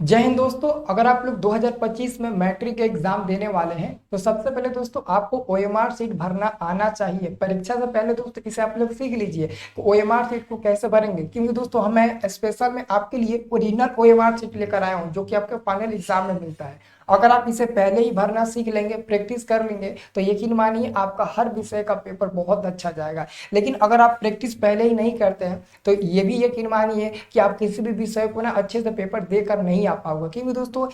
जय हिंद दोस्तों। अगर आप लोग 2025 में मैट्रिक एग्जाम देने वाले हैं तो सबसे पहले दोस्तों आपको ओएमआर सीट भरना आना चाहिए। परीक्षा से पहले दोस्तों इसे आप लोग सीख लीजिए कि ओएमआर सीट को कैसे भरेंगे, क्योंकि दोस्तों मैं स्पेशल में आपके लिए ओरिजिनल ओएमआर सीट लेकर आया हूं जो कि आपके फाइनल एग्जाम में मिलता है। अगर आप इसे पहले ही भरना सीख लेंगे, प्रैक्टिस कर लेंगे, तो यकीन मानिए आपका हर विषय का पेपर बहुत अच्छा जाएगा। लेकिन अगर आप प्रैक्टिस पहले ही नहीं करते हैं तो ये भी यकीन मानिए कि आप किसी भी विषय को ना अच्छे से पेपर देकर नहीं आ पाओगे, क्योंकि दोस्तों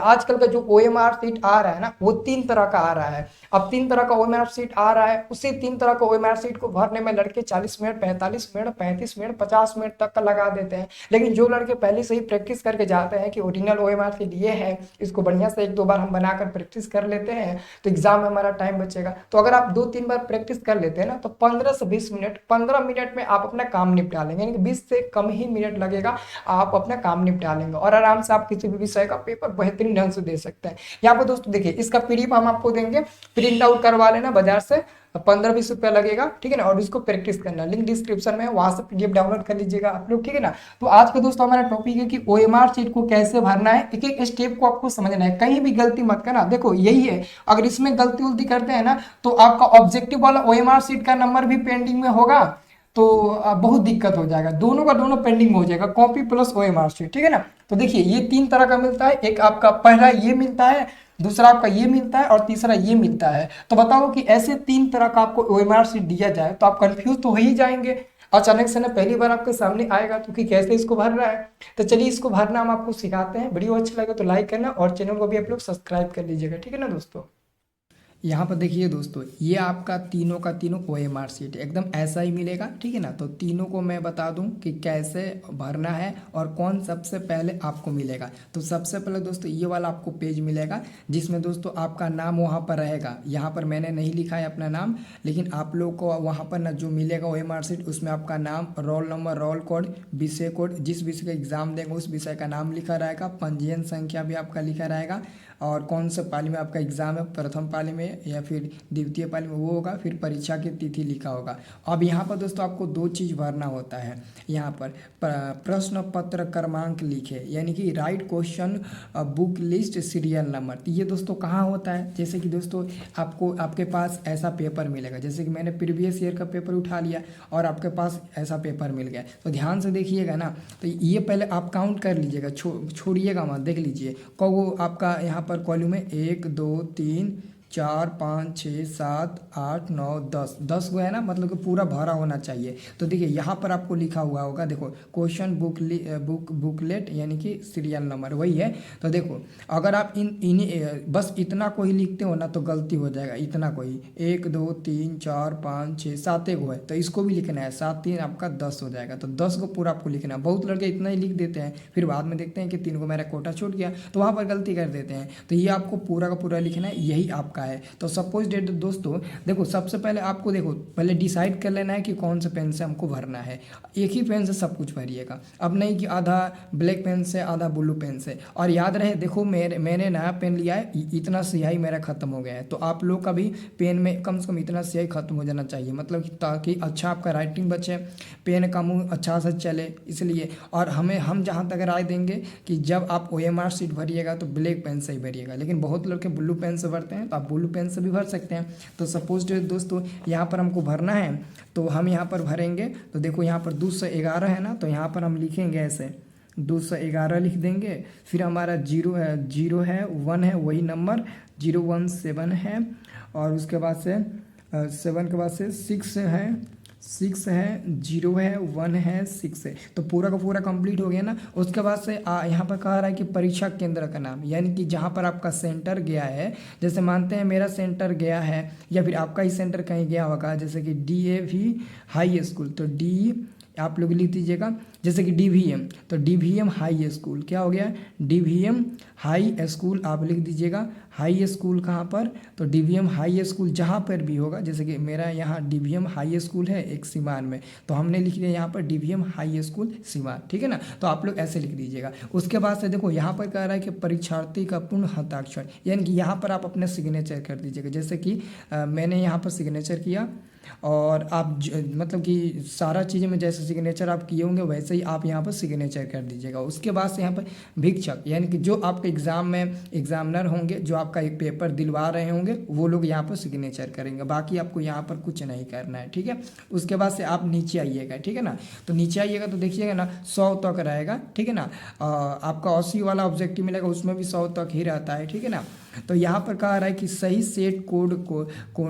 आजकल का जो ओएमआर सीट आ रहा है ना वो 3 तरह का आ रहा है। अब 3 तरह का ओएमआर सीट आ रहा है, उसी 3 तरह का ओएमआर सीट को भरने में लड़के 40 मिनट, 45 मिनट, 35 मिनट, 50 मिनट तक का लगा देते हैं। लेकिन जो लड़के पहले से ही प्रैक्टिस करके जाते हैं कि ओरिजिनल ओएमआर सीट ये है, इसको बढ़िया से 1-2 बार हम बनाकर प्रैक्टिस कर लेते हैं तो एग्जाम में हमारा टाइम बचेगा। तो अगर आप 2-3 बार प्रैक्टिस कर लेते हैं ना तो 15 से 20 मिनट, 15 मिनट में आप अपना काम निपटा लेंगे, यानी कि 20 से कम ही मिनट लगेगा, आप अपना काम निपटा लेंगे और आराम से आप किसी भी विषय का पेपर बेहतरीन ढंग से दे सकते हैं। यहाँ पर दोस्तों देखिए, इसका पीडीएफ हम आपको देंगे, प्रिंट आउट करवा लेना बाजार से, 15-20 रुपया लगेगा, ठीक है ना। और इसको प्रैक्टिस करना, लिंक डिस्क्रिप्शन में है, वहां से पीडीएफ डाउनलोड कर लीजिएगा आप लोग, ठीक है ना। तो आज का दोस्तों हमारा टॉपिक है कि ओएमआर शीट को कैसे भरना है। एक एक स्टेप को आपको समझना है, कहीं भी गलती मत करना। देखो यही है, अगर इसमें गलती उल्टी करते हैं ना तो आपका ऑब्जेक्टिव वाला ओएमआर शीट का नंबर भी पेंडिंग में होगा, तो बहुत दिक्कत हो जाएगा। दोनों का दोनों पेंडिंग में हो जाएगा, कॉपी प्लस ओएमआर शीट, ठीक है ना। तो देखिए ये 3 तरह का मिलता है, एक आपका पहला ये मिलता है, दूसरा आपका ये मिलता है और तीसरा ये मिलता है। तो बताओ कि ऐसे 3 तरह का आपको ओएमआर शीट दिया जाए तो आप कंफ्यूज तो हो ही जाएंगे। अचानक से ना पहली बार आपके सामने आएगा तो कि कैसे इसको भर रहा है। तो चलिए इसको भरना हम आपको सिखाते हैं। वीडियो अच्छा लगे तो लाइक करना और चैनल को भी आप लोग सब्सक्राइब कर लीजिएगा, ठीक है ना दोस्तों। यहाँ पर देखिए दोस्तों, ये आपका तीनों का तीनों ओएमआर शीट एकदम ऐसा ही मिलेगा, ठीक है ना। तो तीनों को मैं बता दूं कि कैसे भरना है और कौन सबसे पहले आपको मिलेगा। तो सबसे पहले दोस्तों ये वाला आपको पेज मिलेगा जिसमें दोस्तों आपका नाम वहाँ पर रहेगा। यहाँ पर मैंने नहीं लिखा है अपना नाम, लेकिन आप लोग को वहाँ पर ना जो मिलेगा ओएमआर शीट, उसमें आपका नाम, रोल नंबर, रोल कोड, विषय कोड, जिस विषय का एग्जाम देंगे उस विषय का नाम लिखा रहेगा, पंजीयन संख्या भी आपका लिखा रहेगा और कौन सा पाली में आपका एग्जाम है, प्रथम पाली में या फिर द्वितीय पाली में वो होगा, फिर परीक्षा की तिथि लिखा होगा। अब यहाँ पर दोस्तों आपको 2 चीज़ भरना होता है। यहाँ पर प्रश्न पत्र क्रमांक लिखे, यानी कि right question book list serial number. तो ये दोस्तों कहाँ होता है, जैसे कि दोस्तों आपको आपके पास ऐसा पेपर मिलेगा, जैसे कि मैंने प्रीवियस ईयर का पेपर उठा लिया और आपके पास ऐसा पेपर मिल गया। तो ध्यान से देखिएगा ना, तो ये पहले आप काउंट कर लीजिएगा, छोड़िएगा मत, देख लीजिए को आपका यहाँ पर कॉलम में 1 2 3 4 5 6 7 8 9 10, 10 गो है ना, मतलब कि पूरा भरा होना चाहिए। तो देखिए यहाँ पर आपको लिखा हुआ होगा, देखो क्वेश्चन बुकलेट यानी कि सीरियल नंबर वही है। तो देखो अगर आप इन्हीं बस इतना को ही लिखते हो ना तो गलती हो जाएगा। इतना को ही 1 2 3 4 5 6 7 गो है तो इसको भी लिखना है, 7 3 आपका 10 हो जाएगा। तो 10 को पूरा आपको लिखना है। बहुत लड़के इतना ही लिख देते हैं, फिर बाद में देखते हैं कि 3 को मेरा कोटा छूट गया तो वहाँ पर गलती कर देते हैं। तो ये आपको पूरा का पूरा लिखना है, यही आपका है। तो सपोज डेट दोस्तों देखो, सबसे पहले आपको देखो पहले डिसाइड कर लेना है कि कौन से पेन से हमको भरना है। एक ही पेन से सब कुछ भरिएगा, अब नहीं कि आधा ब्लैक पेन से आधा ब्लू पेन से। और याद रहे देखो मैंने नया पेन लिया है, इतना स्याही मेरा खत्म हो गया है, तो आप लोग का भी पेन में कम से कम इतना स्याही खत्म हो जाना चाहिए, मतलब कि ताकि अच्छा आपका राइटिंग बचे, पेन का मुँह अच्छा से चले इसलिए। और हम जहाँ तक राय देंगे कि जब आप ओएमआर शीट भरिएगा तो ब्लैक पेन से ही भरिएगा, लेकिन बहुत लोग के ब्लू पेन से भरते हैं तो आप ब्लू पेन से भी भर सकते हैं। तो सपोज दोस्तों यहाँ पर हमको भरना है तो हम यहाँ पर भरेंगे। तो देखो यहाँ पर 211 है ना, तो यहाँ पर हम लिखेंगे ऐसे 211 लिख देंगे। फिर हमारा 0 है, 0 है, 1 है, वही नंबर 017 है, और उसके बाद से 7 के बाद से 6 है, 6 है, 0 है, 1 है, 6 है। तो पूरा का पूरा कंप्लीट हो गया ना। उसके बाद से यहाँ पर कह रहा है कि परीक्षा केंद्र का नाम, यानी कि जहाँ पर आपका सेंटर गया है। जैसे मानते हैं मेरा सेंटर गया है या फिर आपका ही सेंटर कहीं गया होगा, जैसे कि DAV हाई स्कूल, तो डी आप लोग लिख दीजिएगा। जैसे कि DVM, तो DVM हाई स्कूल क्या हो गया, DVM हाई स्कूल आप लिख दीजिएगा। हाई स्कूल कहाँ पर, तो DVM हाई स्कूल जहाँ पर भी होगा, जैसे कि मेरा यहाँ DVM हाई स्कूल है एक सीमान में, तो हमने लिख दिया यहाँ पर DVM हाई स्कूल सीमान, ठीक है ना। तो आप लोग ऐसे लिख दीजिएगा। उसके बाद से देखो यहाँ पर कह रहा है कि परीक्षार्थी का पूर्ण हस्ताक्षर, यानी कि यहाँ पर आप अपने सिग्नेचर कर दीजिएगा। जैसे कि मैंने यहाँ पर सिग्नेचर किया और आप मतलब कि सारा चीज़ें में जैसे सिग्नेचर आप किए होंगे वैसे ही आप यहाँ पर सिग्नेचर कर दीजिएगा। उसके बाद से यहाँ पर भिक्षक यानी कि जो आपके एग्ज़ाम में एग्जामिनर होंगे, जो आपका एक पेपर दिलवा रहे होंगे, वो लोग यहाँ पर सिग्नेचर करेंगे। बाकी आपको यहाँ पर कुछ नहीं करना है, ठीक है। उसके बाद से आप नीचे आइएगा, ठीक है ना। तो नीचे आइएगा तो देखिएगा ना 100 तक रहेगा, ठीक है ना। आपका 80 वाला ऑब्जेक्टिव मिलेगा, उसमें भी 100 तक ही रहता है, ठीक है ना। तो यहाँ पर कहा रहा है कि सही सेट कोड को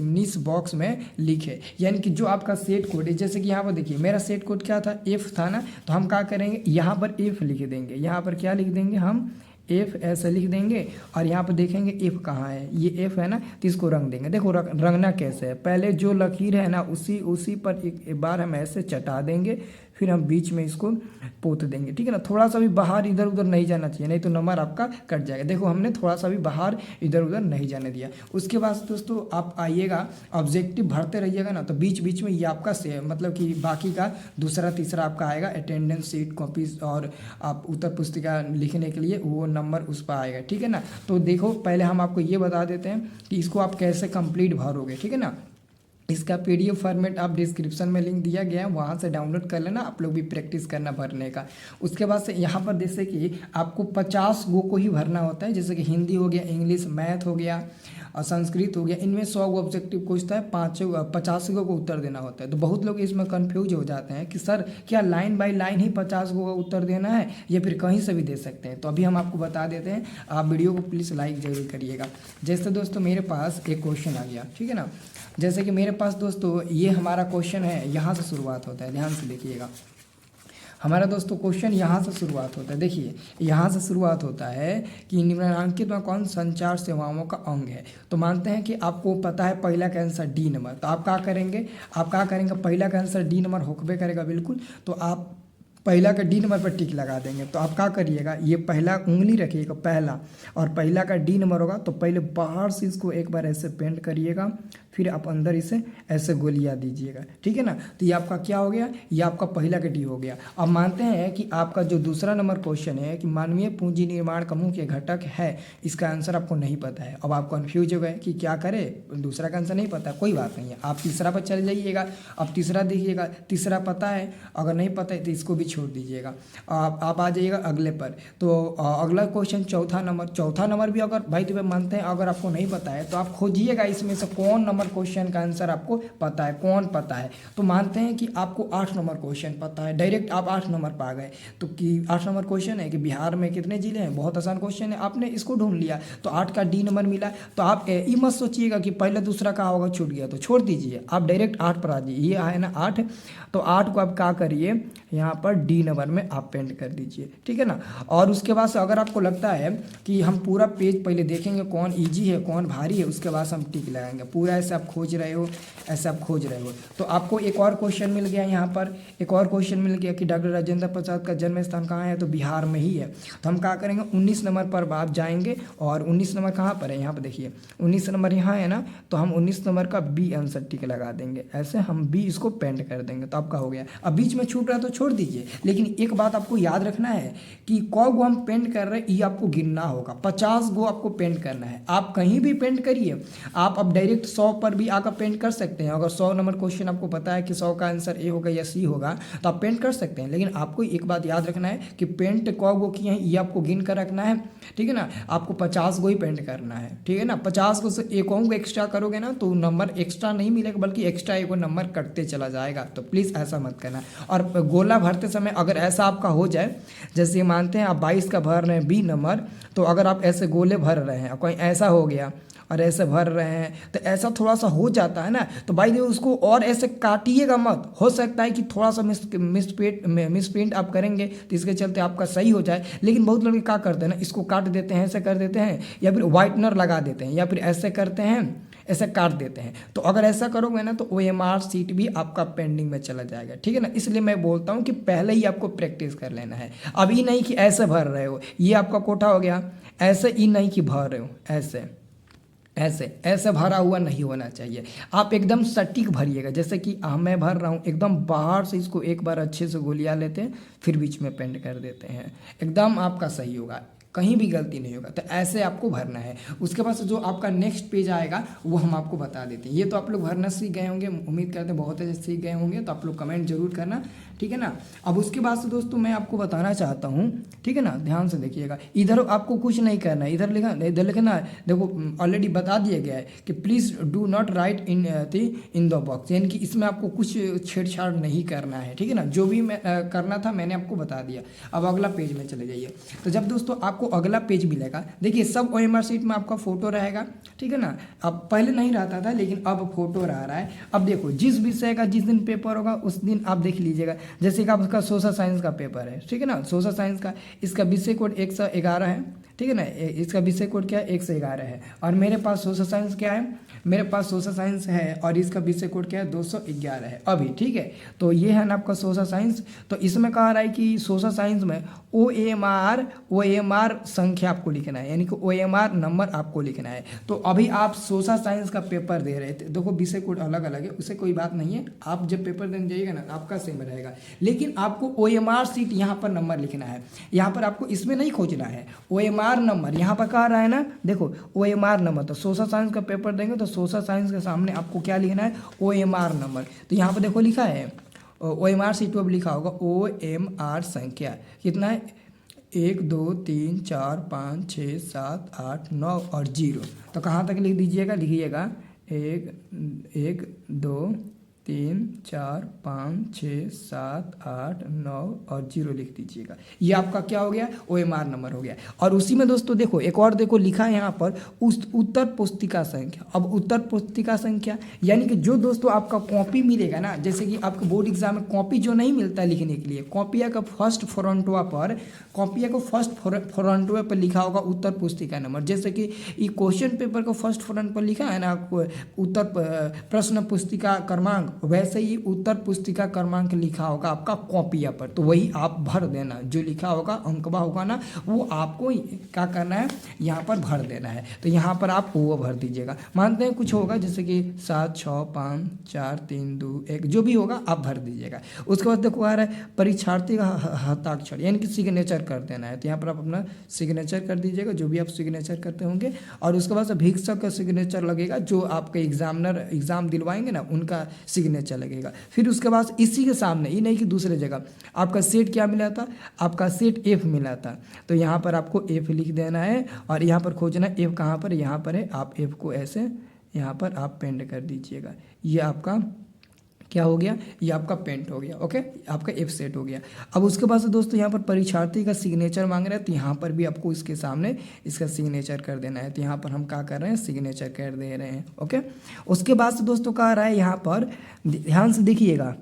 निस बॉक्स में लिखे, यानी कि जो आपका सेट कोड है, जैसे कि यहाँ पर देखिए मेरा सेट कोड क्या था, एफ था ना, तो हम क्या करेंगे यहाँ पर एफ लिख देंगे। यहाँ पर क्या लिख देंगे हम, एफ ऐसे लिख देंगे। और यहाँ पर देखेंगे एफ कहाँ है, ये एफ है ना, तो इसको रंग देंगे। देखो रंगना कैसे है, पहले जो लकीर है ना उसी पर एक बार हम ऐसे चटा देंगे, फिर हम बीच में इसको पोत देंगे, ठीक है ना। थोड़ा सा भी बाहर इधर उधर नहीं जाना चाहिए, नहीं तो नंबर आपका कट जाएगा। देखो हमने थोड़ा सा भी बाहर इधर उधर नहीं जाने दिया। उसके बाद दोस्तों आप आइएगा, ऑब्जेक्टिव भरते रहिएगा ना, तो बीच बीच में ये आपका मतलब कि बाकी का दूसरा तीसरा आपका आएगा अटेंडेंस शीट, कॉपीज और आप उत्तर पुस्तिका लिखने के लिए वो नंबर उस पर आएगा, ठीक है ना। तो देखो पहले हम आपको ये बता देते हैं कि इसको आप कैसे कंप्लीट भरोगे, ठीक है ना। इसका पीडीएफ फॉर्मेट आप डिस्क्रिप्शन में लिंक दिया गया है, वहाँ से डाउनलोड कर लेना, आप लोग भी प्रैक्टिस करना भरने का। उसके बाद से यहाँ पर जैसे कि आपको 50 गो को ही भरना होता है, जैसे कि हिंदी हो गया, इंग्लिश, मैथ हो गया और संस्कृत हो गया, इनमें 100 गो ऑब्जेक्टिव पूछता है, 50 गो को उत्तर देना होता है। तो बहुत लोग इसमें कन्फ्यूज हो जाते हैं कि सर क्या लाइन बाय लाइन ही 50 गो का उत्तर देना है या फिर कहीं से भी दे सकते हैं। तो अभी हम आपको बता देते हैं, आप वीडियो को प्लीज़ लाइक जरूर करिएगा। जैसे दोस्तों मेरे पास एक क्वेश्चन आ गया, ठीक है ना। जैसे कि मेरे पास दोस्तों ये हमारा क्वेश्चन है, यहाँ से शुरुआत होता है, ध्यान से देखिएगा। हमारा दोस्तों क्वेश्चन यहाँ से शुरुआत होता है, देखिए यहाँ से शुरुआत होता है कि निम्नलिखित में कौन संचार सेवाओं का अंग है। तो मानते हैं कि आपको पता है पहला का आंसर डी नंबर, तो आप क्या करेंगे, पहला का आंसर डी नंबर होकबे करेगा बिल्कुल, तो आप पहला का डी नंबर पर टिक लगा देंगे। तो आप क्या करिएगा, ये पहला उंगली रखिएगा पहला, और पहला का डी नंबर होगा तो पहले बाहर से इसको एक बार ऐसे पेंट करिएगा, फिर आप अंदर इसे ऐसे गोलियां दीजिएगा, ठीक है ना। तो ये आपका क्या हो गया, ये आपका पहला का डी हो गया। अब मानते हैं कि आपका जो दूसरा नंबर क्वेश्चन है कि मानवीय पूंजी निर्माण समूह के घटक है, इसका आंसर आपको नहीं पता है। अब आप कन्फ्यूज हो गए कि क्या करें, दूसरा का आंसर नहीं पता, कोई बात नहीं है, आप तीसरा पर चले जाइएगा। अब तीसरा देखिएगा, तीसरा पता है, अगर नहीं पता है तो इसको भी छोड़ दीजिएगा। आप आ जाइएगा अगले पर। तो अगला क्वेश्चन चौथा नंबर भी अगर भाई तुम्हें मानते हैं अगर आपको नहीं पता है तो आप खोजिएगा इसमें से कौन नंबर क्वेश्चन का आंसर आपको पता है, कौन पता है। तो मानते हैं कि आपको 8 नंबर क्वेश्चन पता है, डायरेक्ट आप 8 नंबर पर आ गए। तो कि 8 नंबर क्वेश्चन है कि बिहार में कितने जिले हैं, बहुत आसान क्वेश्चन है, आपने इसको ढूंढ लिया तो 8 का डी नंबर मिला। तो आप ये मत सोचिएगा कि पहले दूसरा का होगा छूट गया, तो छोड़ दीजिए, आप डायरेक्ट 8 पर आ जाइए। ये है ना 8, तो 8 को आप क्या करिए, यहाँ पर डी नंबर में आप पेंट कर दीजिए, ठीक है ना। और उसके बाद से अगर आपको लगता है कि हम पूरा पेज पहले देखेंगे कौन इजी है कौन भारी है, उसके बाद हम टिक लगाएंगे। पूरा ऐसे आप खोज रहे हो, ऐसे आप खोज रहे हो, तो आपको एक और क्वेश्चन मिल गया, यहाँ पर एक और क्वेश्चन मिल गया कि डॉक्टर राजेंद्र प्रसाद का जन्म स्थान कहाँ है, तो बिहार में ही है। तो हम क्या करेंगे, 19 नंबर पर आप जाएंगे, और 19 नंबर कहाँ पर है, यहाँ पर देखिए 19 नंबर यहाँ है ना, तो हम 19 नंबर का बी आंसर टिक लगा देंगे, ऐसे हम बी इसको पेंट कर देंगे। तो आपका हो गया। अब बीच में छूट रहा है तो छोड़ दीजिए, लेकिन एक बात आपको याद रखना है कि कौ गो हम पेंट कर रहे हैं ये आपको गिनना होगा। 50 गो आपको पेंट करना है, आप कहीं भी पेंट करिए। आप अब डायरेक्ट 100 पर भी आकर पेंट कर सकते हैं। अगर 100 नंबर क्वेश्चन आपको पता है कि 100 का आंसर ए होगा या सी होगा तो आप पेंट कर सकते हैं, लेकिन आपको एक बात याद रखना है कि पेंट कौ गो किए हैं ये आपको गिन कर रखना है, ठीक है ना। आपको 50 गो ही पेंट करना है, ठीक है ना। 50 गो से एक और एक्स्ट्रा करोगे ना तो नंबर एक्स्ट्रा नहीं मिलेगा, बल्कि एक्स्ट्रा एक नंबर कटते चला जाएगा। तो प्लीज़ ऐसा मत करना। और गोला भरते समय अगर ऐसा आपका हो जाए, जैसे मानते हैं आप 22 का भर रहे हैं बी नंबर, तो अगर आप ऐसे गोले भर रहे हैं, कोई ऐसा हो गया और ऐसे भर रहे हैं, तो ऐसा थोड़ा सा हो जाता है ना, तो भाई देखो उसको और ऐसे काटिएगा मत। हो सकता है कि थोड़ा सा मिसप्रिंट आप करेंगे तो इसके चलते आपका सही हो जाए, लेकिन बहुत लोग क्या करते हैं ना, इसको काट देते हैं, ऐसे कर देते हैं, या फिर वाइटनर लगा देते हैं, या फिर ऐसे करते हैं, ऐसे काट देते हैं। तो अगर ऐसा करोगे ना तो OMR सीट भी आपका पेंडिंग में चला जाएगा, ठीक है ना। इसलिए मैं बोलता हूँ कि पहले ही आपको प्रैक्टिस कर लेना है। अभी नहीं कि ऐसे भर रहे हो, ये आपका कोटा हो गया, ऐसे ही नहीं कि भर रहे हो, ऐसे भरा हुआ नहीं होना चाहिए। आप एकदम सटीक भरिएगा, जैसे कि मैं भर रहा हूँ, एकदम बाहर से इसको एक बार अच्छे से गोलियां लेते हैं, फिर बीच में पेंट कर देते हैं, एकदम आपका सही होगा। कहीं भी गलती नहीं होगा। तो ऐसे आपको भरना है। उसके बाद जो आपका नेक्स्ट पेज आएगा वो हम आपको बता देते हैं। ये तो आप लोग भरना सीख गए होंगे, उम्मीद करते हैं बहुत अच्छे सीख गए होंगे, तो आप लोग कमेंट जरूर करना, ठीक है ना। अब उसके बाद से दोस्तों मैं आपको बताना चाहता हूँ, ठीक है ना, ध्यान से देखिएगा। इधर आपको कुछ नहीं करना है, इधर लिखना है, देखो ऑलरेडी बता दिया गया है कि please do not right in the box, यानी कि इसमें आपको कुछ छेड़छाड़ नहीं करना है, ठीक है ना। जो भी मैं करना था मैंने आपको बता दिया। अब अगला पेज में चले जाइए। तो जब दोस्तों आपको अगला पेज मिलेगा, देखिए सब OMR शीट में आपका फोटो रहेगा, ठीक है ना। अब पहले नहीं रहता था लेकिन अब फोटो रह रहा है। अब देखो जिस विषय का जिस दिन पेपर होगा उस दिन आप देख लीजिएगा। जैसे कि आपका सोशल साइंस का पेपर है, ठीक है ना, सोशल साइंस का इसका विषय कोड 111 है, ठीक है ना। इसका विषय कोड क्या है, 111 है। और मेरे पास सोशल साइंस क्या है, मेरे पास सोशल साइंस है और इसका विषय कोड क्या है, 211 है अभी, ठीक है। तो ये है ना आपका सोशल साइंस। तो इसमें कहा रहा है कि सोशल साइंस में OMR संख्या आपको लिखना है, यानी कि OMR नंबर आपको लिखना है। तो अभी आप सोशल साइंस का पेपर दे रहे थे, देखो विषय कोड अलग अलग है, उससे कोई बात नहीं है। आप जब पेपर देने जाइएगा ना आपका सेम रहेगा, लेकिन आपको OMR शीट यहाँ पर नंबर लिखना है। यहाँ पर आपको इसमें नहीं खोजना है, OMR नंबर यहाँ पर कह रहा है ना, देखो OMR नंबर। तो सोशल साइंस का पेपर देंगे तो सोशल साइंस के सामने आपको क्या लिखना है, OMR नंबर। तो यहाँ पर देखो लिखा है OMR शीट पर लिखा होगा OMR संख्या कितना है, 1 2 3 4 5 6 7 8 9 और 0। तो कहाँ तक लिख दीजिएगा, लिखिएगा 1 2 3 4 5 6 7 8 9 और 0 लिख दीजिएगा। ये आपका क्या हो गया, OMR नंबर हो गया। और उसी में दोस्तों देखो एक और देखो लिखा है यहाँ पर उत्तर पुस्तिका संख्या। अब उत्तर पुस्तिका संख्या यानी कि जो दोस्तों आपका कॉपी मिलेगा ना, जैसे कि आपको बोर्ड एग्जाम में कॉपी जो नहीं मिलता लिखने के लिए, कॉपिया का फर्स्ट फ्रंटवा पर लिखा होगा उत्तर पुस्तिका नंबर। जैसे कि ये क्वेश्चन पेपर को फर्स्ट फ्रंट पर लिखा है ना उत्तर प्रश्न पुस्तिका क्रमांक, वैसे ही उत्तर पुस्तिका क्रमांक लिखा होगा आपका कॉपिया पर। तो वही आप भर देना, जो लिखा होगा अंकवा होगा ना वो आपको क्या करना है, यहाँ पर भर देना है। तो यहाँ पर आप वो भर दीजिएगा। मानते हैं कुछ होगा जैसे कि 7 6 5 4 3 2 1 जो भी होगा आप भर दीजिएगा। उसके बाद देखो आ रहा है परीक्षार्थी का हस्ताक्षर यानी कि सिग्नेचर कर देना है। तो यहाँ पर आप अपना सिग्नेचर कर दीजिएगा, जो भी आप सिग्नेचर करते होंगे। और उसके बाद भिक्षक का सिग्नेचर लगेगा, जो आपके एग्जाम दिलवाएंगे ना उनका सिग्नेचर लगेगा। फिर उसके बाद इसी के सामने, ये नहीं कि दूसरे जगह, आपका सेट क्या मिला था, आपका सेट F मिला था। तो यहाँ पर आपको F लिख देना है और यहाँ पर खोजना F कहाँ पर, यहाँ पर है। आप F को ऐसे यहाँ पर आप पेंट कर दीजिएगा। ये आपका क्या हो गया, ये आपका पेंट हो गया, ओके, आपका F सेट हो गया। अब उसके बाद से दोस्तों यहाँ पर परीक्षार्थी का सिग्नेचर मांग रहे हैं, तो यहाँ पर भी आपको इसके सामने इसका सिग्नेचर कर देना है। तो यहाँ पर हम क्या कर रहे हैं, सिग्नेचर कर दे रहे हैं, ओके। उसके बाद से दोस्तों कह रहा है यहाँ पर ध्यान से देखिएगा,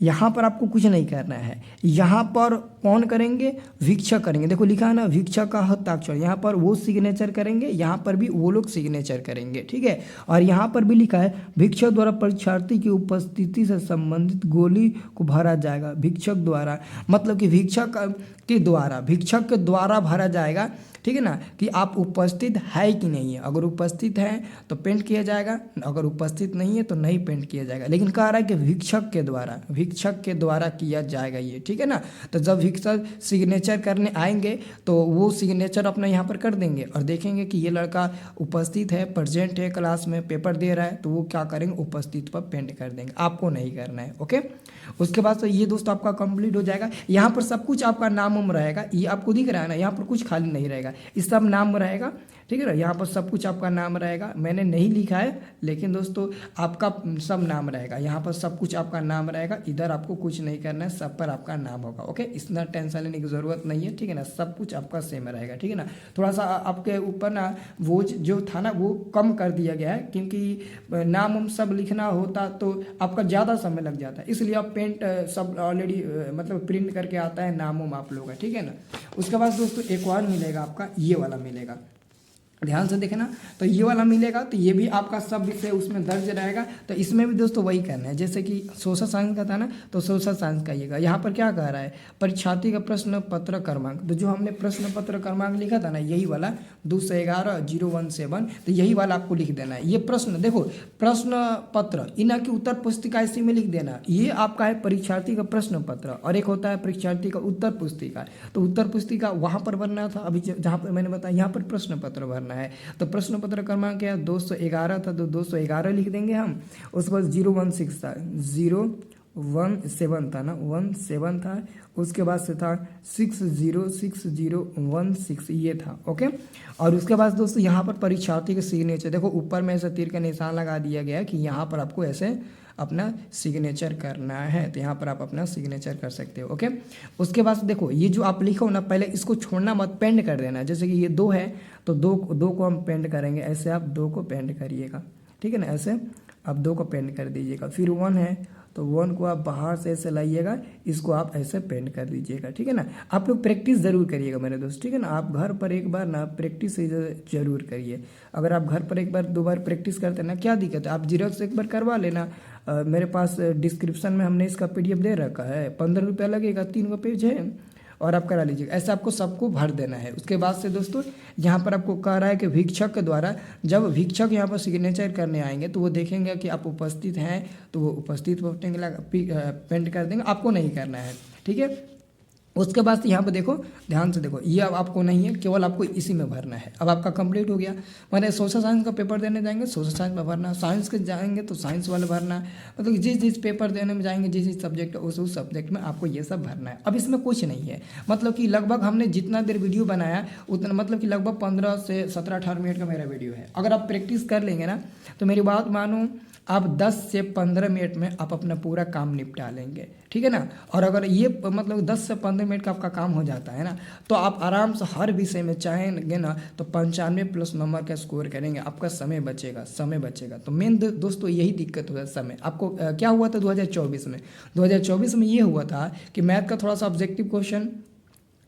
यहाँ पर आपको कुछ नहीं करना है। यहाँ पर कौन करेंगे, भिक्षक करेंगे। देखो लिखा है ना भिक्षक का हस्ताक्षर, यहाँ पर वो सिग्नेचर करेंगे, यहाँ पर भी वो लोग सिग्नेचर करेंगे, ठीक है। और यहाँ पर भी लिखा है भिक्षक द्वारा परीक्षार्थी की उपस्थिति से संबंधित गोली को भरा जाएगा। भिक्षक द्वारा मतलब कि भिक्षक के द्वारा भरा जाएगा, ठीक है ना, कि आप उपस्थित है कि नहीं है। अगर उपस्थित है तो पेंट किया जाएगा, अगर उपस्थित नहीं है तो नहीं पेंट किया जाएगा। लेकिन कह रहा है कि भिक्षक के द्वारा किया जाएगा ये, ठीक है ना। तो जब भिक्षक सिग्नेचर करने आएंगे तो वो सिग्नेचर अपना यहाँ पर कर देंगे और देखेंगे कि ये लड़का उपस्थित है, प्रेजेंट है, क्लास में पेपर दे रहा है, तो वो क्या करेंगे, उपस्थित पर पेंट कर देंगे। आपको नहीं करना है, ओके। उसके बाद तो ये दोस्तों आपका कंप्लीट हो जाएगा। यहाँ पर सब कुछ आपका नाम रहेगा, ये आपको दिख रहा है ना, यहाँ पर कुछ खाली नहीं रहेगा, इस सब नाम रहेगा, ठीक है ना। यहाँ पर सब कुछ आपका नाम रहेगा, मैंने नहीं लिखा है लेकिन दोस्तों आपका सब नाम रहेगा। यहाँ पर सब कुछ आपका नाम रहेगा, इधर आपको कुछ नहीं करना है, सब पर आपका नाम होगा, ओके। इतना टेंशन लेने की ज़रूरत नहीं है, ठीक है ना। सब कुछ आपका सेम रहेगा, ठीक है ना। थोड़ा सा आपके ऊपर ना वो जो था ना वो कम कर दिया गया है, क्योंकि नाम हम सब लिखना होता तो आपका ज़्यादा समय लग जाता है, इसलिए आप पेंट सब ऑलरेडी मतलब प्रिंट करके आता है नाम आप लोग का, ठीक है ना। उसके बाद दोस्तों एक और मिलेगा आपका, ये वाला मिलेगा, ध्यान से देखना। तो ये वाला मिलेगा, तो ये भी आपका सब विषय उसमें दर्ज रहेगा। तो इसमें भी दोस्तों वही करना है, जैसे कि सोशल साइंस का था ना, तो सोशल साइंस का आइएगा। यहाँ पर क्या कह रहा है, परीक्षार्थी का प्रश्न पत्र क्रमांक, तो जो हमने प्रश्न पत्र क्रमांक लिखा था ना, यही वाला 211-017, तो यही वाला आपको लिख देना है। ये प्रश्न देखो, प्रश्न पत्र इना की उत्तर पुस्तिका इसी में लिख देना। ये आपका है परीक्षार्थी का प्रश्न पत्र, और एक होता है परीक्षार्थी का उत्तर पुस्तिका। तो उत्तर पुस्तिका वहाँ पर भरना था, अभी जहाँ पर मैंने बताया यहाँ पर प्रश्न पत्र भरना है। तो प्रश्न पत्र क्रमांक क्या 211 था, तो 211 लिख देंगे हम। उसके बाद 016 था, 017 था ना, 17 था। उसके बाद से था 606016, ये था। ओके। और उसके बाद दोस्तों यहाँ पर परीक्षार्थी के सिग्नेचर देखो, ऊपर में ऐसे तीर का निशान लगा दिया गया है कि यहाँ पर आपको ऐसे अपना सिग्नेचर करना है। तो यहाँ पर आप अपना सिग्नेचर कर सकते हो। ओके। उसके बाद देखो, ये जो आप लिखो ना, पहले इसको छोड़ना मत, पेंड कर देना। जैसे कि ये 2 है, तो दो को हम पेंड करेंगे, ऐसे आप 2 को पेंड करिएगा, ठीक है ना, ऐसे आप 2 को पेंड कर दीजिएगा। फिर 1 है, तो 1 को आप बाहर से ऐसे लाइएगा, इसको आप ऐसे पेंड कर दीजिएगा, ठीक है ना। आप लोग प्रैक्टिस ज़रूर करिएगा मेरे दोस्त, ठीक है ना। आप घर पर एक बार ना प्रैक्टिस जरूर करिए। अगर आप घर पर एक बार 2 बार प्रैक्टिस करते हैं ना, क्या दिक्कत है, आप जीरोक्स एक बार करवा लेना। मेरे पास डिस्क्रिप्शन में हमने इसका PDF दे रखा है, 15 रुपया लगेगा, 3 पेज है, और आप करा लीजिएगा। ऐसे आपको सबको भर देना है। उसके बाद से दोस्तों यहाँ पर आपको कह रहा है कि वीक्षक के द्वारा, जब वीक्षक यहाँ पर सिग्नेचर करने आएंगे तो वो देखेंगे कि आप उपस्थित हैं, तो वो उपस्थित पेंट कर देंगे, आपको नहीं करना है, ठीक है। उसके बाद यहाँ पर देखो, ध्यान से देखो, ये अब आपको नहीं है, केवल आपको इसी में भरना है। अब आपका कंप्लीट हो गया। मैंने सोशल साइंस का पेपर देने जाएंगे, सोशल साइंस में भरना, साइंस के जाएंगे तो साइंस वाला भरना, मतलब जिस पेपर देने में जाएंगे, जिस सब्जेक्ट उस सब्जेक्ट में आपको ये सब भरना है। अब इसमें कुछ नहीं है, मतलब कि लगभग हमने जितना देर वीडियो बनाया उतना, मतलब कि लगभग 15 से 17-18 मिनट का मेरा वीडियो है। अगर आप प्रैक्टिस कर लेंगे ना, तो मेरी बात मानो, आप 10 से 15 मिनट में आप अपना पूरा काम निपटा लेंगे, ठीक है ना। और अगर ये मतलब 10 से 15 मिनट का आपका काम हो जाता है ना, तो आप आराम से हर विषय में चाहेंगे ना तो 95+ नंबर का स्कोर करेंगे। आपका समय बचेगा। तो मेन दोस्तों यही दिक्कत हुआ है समय। आपको क्या हुआ था 2024 में ये हुआ था कि मैथ का थोड़ा सा ऑब्जेक्टिव क्वेश्चन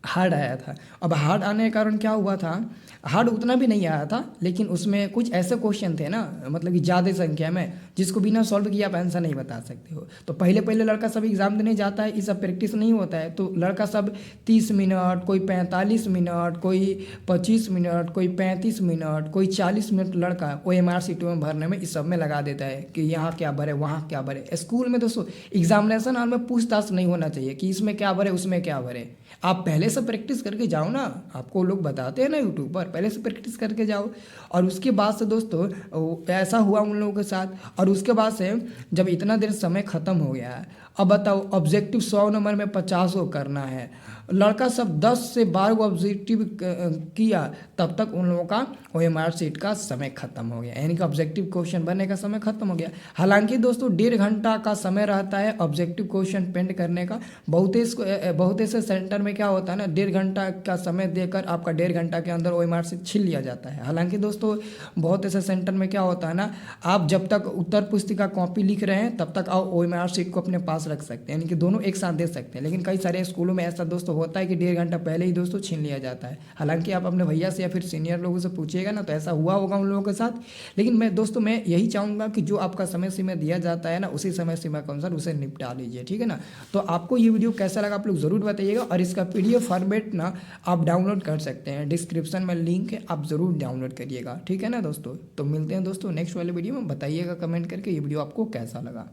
हार्ड आया था। अब हार्ड आने के कारण क्या हुआ था, हार्ड उतना भी नहीं आया था, लेकिन उसमें कुछ ऐसे क्वेश्चन थे ना, मतलब कि ज़्यादा संख्या में, जिसको बिना सॉल्व किए आप आंसर नहीं बता सकते हो। तो पहले लड़का सब एग्जाम देने जाता है, ये सब प्रैक्टिस नहीं होता है, तो लड़का सब 30 मिनट, कोई 45 मिनट, कोई 25 मिनट, कोई 35 मिनट, कोई 40 मिनट लड़का OMR शीटों में भरने में, इस सब में लगा देता है कि यहाँ क्या भरे, वहाँ क्या भरे। स्कूल में दोस्तों एग्जामिनेशन हॉल में पूछताछ नहीं होना चाहिए कि इसमें क्या भरे, उसमें क्या भरे। आप पहले से प्रैक्टिस करके जाओ ना, आपको लोग बताते हैं ना यूट्यूब पर, पहले से प्रैक्टिस करके जाओ। और उसके बाद से दोस्तों ऐसा हुआ उन लोगों के साथ। और उसके बाद से जब इतना देर समय ख़त्म हो गया है, अब बताओ ऑब्जेक्टिव 100 नंबर में 50 को करना है, लड़का सब 10 से 12 को ऑब्जेक्टिव किया, तब तक उन लोगों का OMR शीट का समय खत्म हो गया, यानी कि ऑब्जेक्टिव क्वेश्चन बनने का समय खत्म हो गया। हालांकि दोस्तों 1.5 घंटा का समय रहता है ऑब्जेक्टिव क्वेश्चन पेंड करने का। बहुत से सेंटर में क्या होता है ना, 1.5 घंटा का समय देकर आपका 1.5 घंटा के अंदर OMR शीट छीन लिया जाता है। हालांकि दोस्तों बहुत ऐसे सेंटर में क्या होता है ना, आप जब तक उत्तर पुस्तिका कॉपी लिख रहे हैं तब तक आप OMR शीट को अपने पास रख सकते हैं, यानी कि दोनों एक साथ दे सकते हैं। लेकिन कई सारे स्कूलों में ऐसा दोस्तों होता है कि 1.5 घंटा पहले ही दोस्तों छीन लिया जाता है। हालांकि आप अपने भैया से या फिर सीनियर लोगों से पूछिएगा ना, तो ऐसा हुआ होगा उन लोगों के साथ। लेकिन मैं यही चाहूँगा कि जो आपका समय सीमा दिया जाता है ना, उसी समय सीमा के अनुसार उसे निपटा लीजिए, ठीक है ना। तो आपको ये वीडियो कैसा लगा आप लोग ज़रूर बताइएगा। और इसका PDF फॉर्मेट ना आप डाउनलोड कर सकते हैं, डिस्क्रिप्शन में लिंक है, आप ज़रूर डाउनलोड करिएगा, ठीक है ना दोस्तों। तो मिलते हैं दोस्तों नेक्स्ट वाले वीडियो में। बताइएगा कमेंट करके ये वीडियो आपको कैसा लगा।